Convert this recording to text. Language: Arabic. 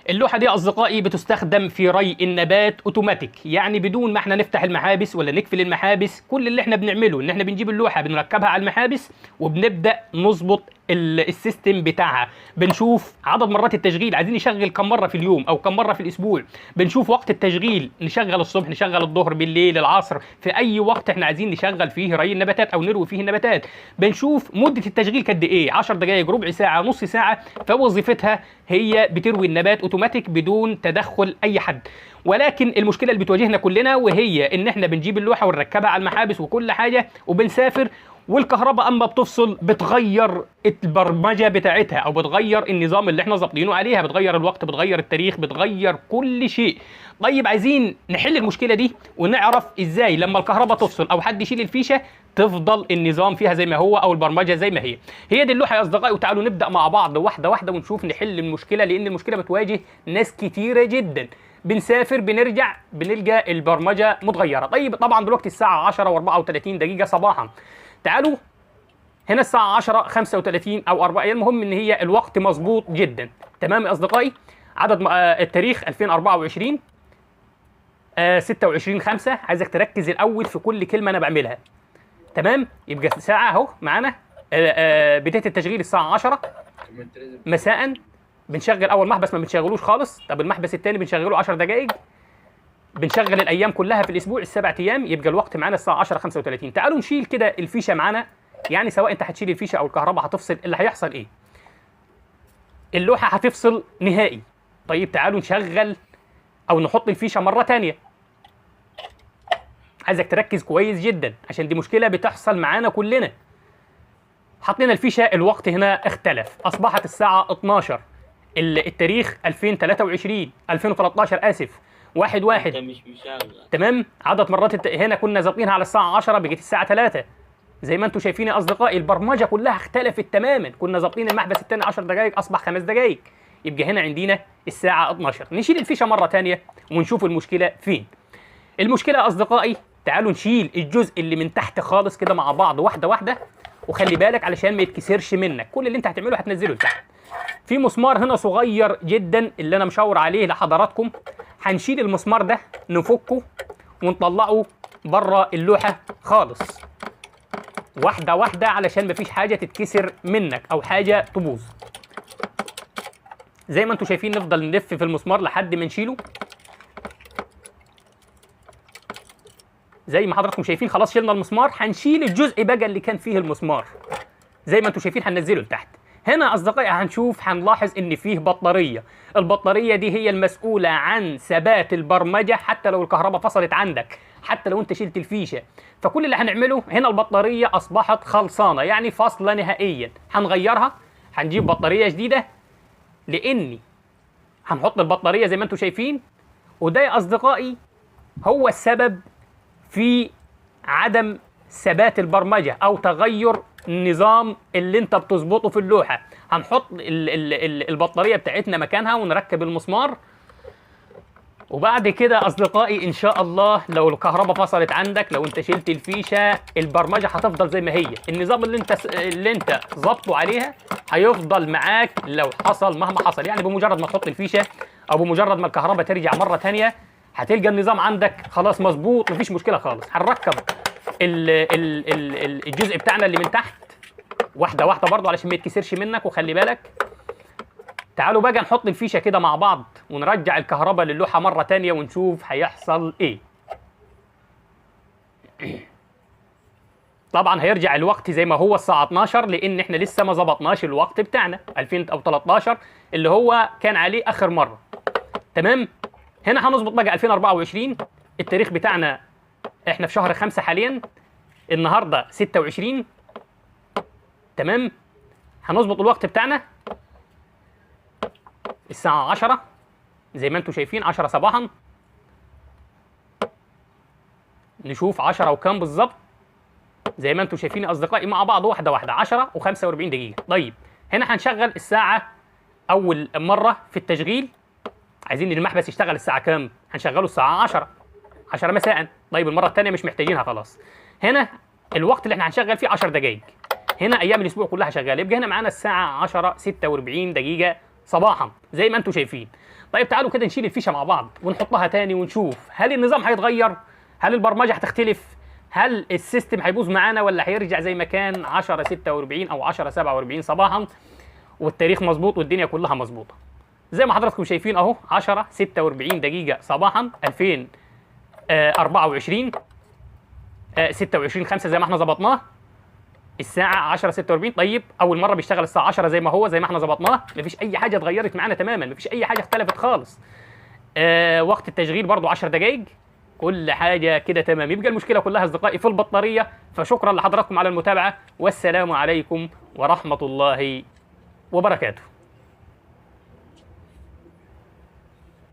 اللوحة دي يا أصدقائي بتستخدم في ري النبات أوتوماتيك، يعني بدون ما احنا نفتح المحابس ولا نقفل المحابس. كل اللي احنا بنعمله إن احنا بنجيب اللوحة بنركبها على المحابس وبنبدأ نظبط السيستم بتاعها. بنشوف عدد مرات التشغيل، عايزين نشغل كم مرة في اليوم أو كم مرة في الأسبوع. بنشوف وقت التشغيل، نشغل الصبح، نشغل الظهر، بالليل، العصر، في أي وقت احنا عايزين نشغل فيه ري النباتات أو نروي فيه النباتات. بنشوف مدة التشغيل قد إيه، 10 دقائق، ربع ساعة، نص ساعة. فوظيفتها هي بتروي النبات اوتوماتيك بدون تدخل اي حد. ولكن المشكله اللي بتواجهنا كلنا وهي ان احنا بنجيب اللوحه ونركبها على المحابس وكل حاجه وبنسافر، والكهرباء اما بتفصل بتغير البرمجه بتاعتها او بتغير النظام اللي احنا ظابطينه عليها، بتغير الوقت، بتغير التاريخ، بتغير كل شيء. طيب عايزين نحل المشكله دي ونعرف ازاي لما الكهرباء تفصل او حد يشيل الفيشه تفضل النظام فيها زي ما هو او البرمجه زي ما هي. هي دي اللوحه يا اصدقائي، وتعالوا نبدا مع بعض واحده واحده ونشوف نحل المشكله، لان المشكله بتواجه ناس كتيره جدا. بنسافر بنرجع بنلقى البرمجه متغيره. طيب طبعا دلوقتي الساعه 10 و34 دقيقه صباحا. تعالوا هنا الساعه 10 35 او 4، المهم ان هي الوقت مظبوط جدا. تمام يا اصدقائي. عدد التاريخ 2024 26/5. عايزك تركز الاول في كل كلمه انا بعملها. تمام، يبقى ساعه اهو معانا. بدايه التشغيل الساعه 10 مساء. بنشغل اول محبس ما بنشغلوش خالص. طب المحبس الثاني بنشغله 10 دقائق. بنشغل الايام كلها في الاسبوع السبع ايام، يبقى الوقت معانا الساعه 10:35. تعالوا نشيل كده الفيشه معانا، يعني سواء انت هتشيل الفيشه او الكهرباء هتفصل، اللي هيحصل ايه؟ اللوحه هتفصل نهائي. طيب تعالوا نشغل او نحط الفيشه مره ثانيه. عايزك تركز كويس جدا عشان دي مشكله بتحصل معانا كلنا. حطينا الفيشه، الوقت هنا اختلف، اصبحت الساعه 12. التاريخ 2013 اسف، 1/1. مش مشغل. تمام. عدد مرات هنا كنا ظابطينها على الساعه 10 بقت الساعه 3. زي ما انتم شايفين يا اصدقائي البرمجه كلها اختلفت تماما. كنا ظابطين المحبس الثاني 10 دقائق اصبح 5 دقائق، يبقى هنا عندنا الساعه 12. نشيل الفيشه مره ثانيه ونشوف المشكله فين. المشكله يا اصدقائي، تعالوا نشيل الجزء اللي من تحت خالص كده مع بعض واحده واحده، وخلي بالك علشان ما يتكسرش منك. كل اللي انت هتعمله هتنزله لتحت. في مسمار هنا صغير جدا اللي انا مشاور عليه لحضراتكم. هنشيل المسمار ده نفكه ونطلعه بره اللوحه خالص واحده واحده علشان مفيش حاجه تتكسر منك او حاجه تبوظ. زي ما انتم شايفين نفضل نلف في المسمار لحد ما نشيله. زي ما حضراتكم شايفين خلاص شلنا المسمار. هنشيل الجزء بقى اللي كان فيه المسمار. زي ما انتم شايفين هننزله لتحت. هنا اصدقائي هنلاحظ ان فيه بطاريه. البطاريه دي هي المسؤوله عن ثبات البرمجه حتى لو الكهرباء فصلت عندك، حتى لو انت شلت الفيشه. فكل اللي هنعمله هنا البطاريه اصبحت خلصانه، يعني فاصله نهائيا. هنغيرها، هنجيب بطاريه جديده، لاني هنحط البطاريه زي ما انتم شايفين. وده يا اصدقائي هو السبب في عدم ثبات البرمجه او تغير النظام اللي انت بتظبطه في اللوحه. هنحط البطاريه بتاعتنا مكانها ونركب المسمار. وبعد كده اصدقائي ان شاء الله لو الكهرباء فصلت عندك، لو انت شلت الفيشه، البرمجه هتفضل زي ما هي. النظام اللي انت ظابطه عليها هيفضل معاك لو حصل مهما حصل. يعني بمجرد ما تحط الفيشه او بمجرد ما الكهرباء ترجع مره ثانيه هتلقى النظام عندك خلاص مظبوط، مفيش مشكله خالص. هنركب الجزء بتاعنا اللي من تحت واحده واحده برضه علشان ما يتكسرش منك. وخلي بالك. تعالوا بقى نحط الفيشه كده مع بعض ونرجع الكهرباء للوحه مره ثانيه ونشوف هيحصل ايه. طبعا هيرجع الوقت زي ما هو الساعه 12 لان احنا لسه ما ظبطناش الوقت بتاعنا 2013 اللي هو كان عليه اخر مره. تمام. هنا هنظبط بقى 2024. التاريخ بتاعنا احنا في شهر 5 حاليا، النهارده 26. تمام. هنظبط الوقت بتاعنا الساعة 10 زي ما انتم شايفين، 10 صباحا. نشوف 10 وكام بالظبط. زي ما انتم شايفين يا اصدقائي مع بعض واحده واحده، 10 و45 دقيقة. طيب هنا هنشغل الساعة أول مرة في التشغيل. عايزين المحبس يشتغل الساعة كام؟ هنشغله الساعة 10 مساء. طيب المرة الثانية مش محتاجينها خلاص. هنا الوقت اللي احنا هنشغل فيه 10 دقائق. هنا أيام الأسبوع كلها شغالة، يبقى هنا معانا الساعة 10:46 دقيقة صباحا زي ما انتم شايفين. طيب تعالوا كده نشيل الفيشه مع بعض ونحطها تاني ونشوف هل النظام هيتغير، هل البرمجه هتختلف، هل السيستم هيبوظ معانا ولا هيرجع زي ما كان 10/46 او 10/47 صباحا والتاريخ مظبوط والدنيا كلها مظبوطه. زي ما حضراتكم شايفين اهو 10/46 دقيقه صباحا 2024 26/5 زي ما احنا ظبطناه، الساعة 10:46. طيب أول مرة بيشتغل الساعة 10 زي ما هو، زي ما احنا ظبطناه، مفيش أي حاجة اتغيرت معانا تماما، مفيش أي حاجة اختلفت خالص. وقت التشغيل برضو 10 دقايق، كل حاجة كده تمام. يبقى المشكلة كلها أصدقائي في البطارية. فشكرا لحضراتكم على المتابعة، والسلام عليكم ورحمة الله وبركاته.